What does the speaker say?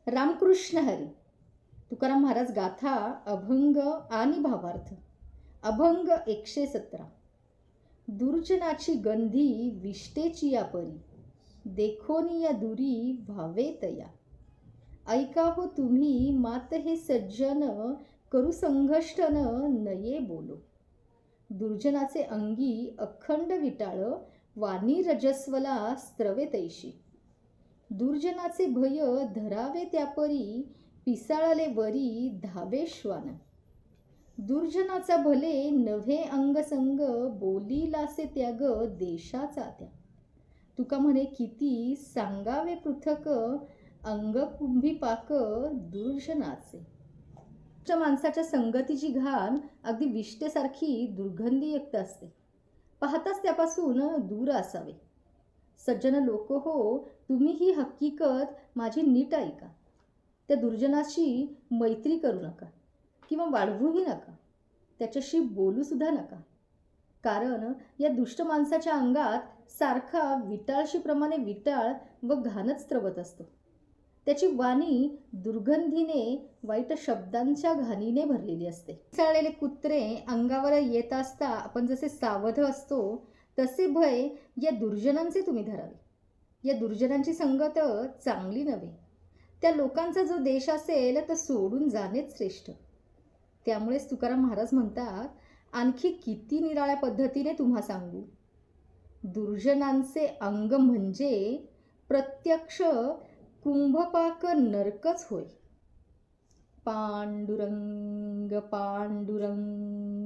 रामकृष्ण हरी. तुकाराम महाराज गाथा अभंग आणि भावार्थ. अभंग 117. दुर्जनाची गंधी विष्टेची या परी, देखोनी या दुरी व्हावे तया. ऐका हो तुम्ही मात हे सज्जन, करू संघष्टन नये बोलो. दुर्जनाचे अंगी अखंड विटाळ, वाणी रजस्वला स्त्रवे तैशी. दुर्जनाचे भय धरावे त्यापरी, पिसाळले वरी धावे श्वान. दुर्जनाचा भले नव्हे अंगसंग, बोलीलासे त्याग देशाचा त्या. तुका म्हणे किती सांगावे पृथक, अंग कुंभी पाक दुर्जनाचे. माणसाच्या संगतीची घाण अगदी विष्टेसारखी दुर्गंधीयुक्त असते. पाहताच त्यापासून दूर असावे. सज्जन लोक हो, तुम्ही ही हकीकत माझी नीट ऐका. त्या दुर्जनाशी मैत्री करू नका किंवा वाढवूही नका. त्याच्याशी बोलूसुद्धा नका. कारण या दुष्ट माणसाच्या अंगात सारखा विटाळशीप्रमाणे विटाळ व घाणच स्रवत असतो. त्याची वाणी दुर्गंधीने, वाईट शब्दांच्या घाणीने भरलेली असते. चाळलेले कुत्रे अंगावर येत असता आपण जसे सावध असतो, तसे भय या दुर्जनांचे तुम्ही धरावे. या दुर्जनांची संगत चांगली नव्हे. त्या लोकांचा जो देश असेल तर सोडून जाणेच श्रेष्ठ. त्यामुळेच तुकाराम महाराज म्हणतात, आणखी किती निराळ्या पद्धतीने तुम्हा सांगू. दुर्जनांचे अंग म्हणजे प्रत्यक्ष कुंभपाक नरकच होय. पांडुरंग पांडुरंग.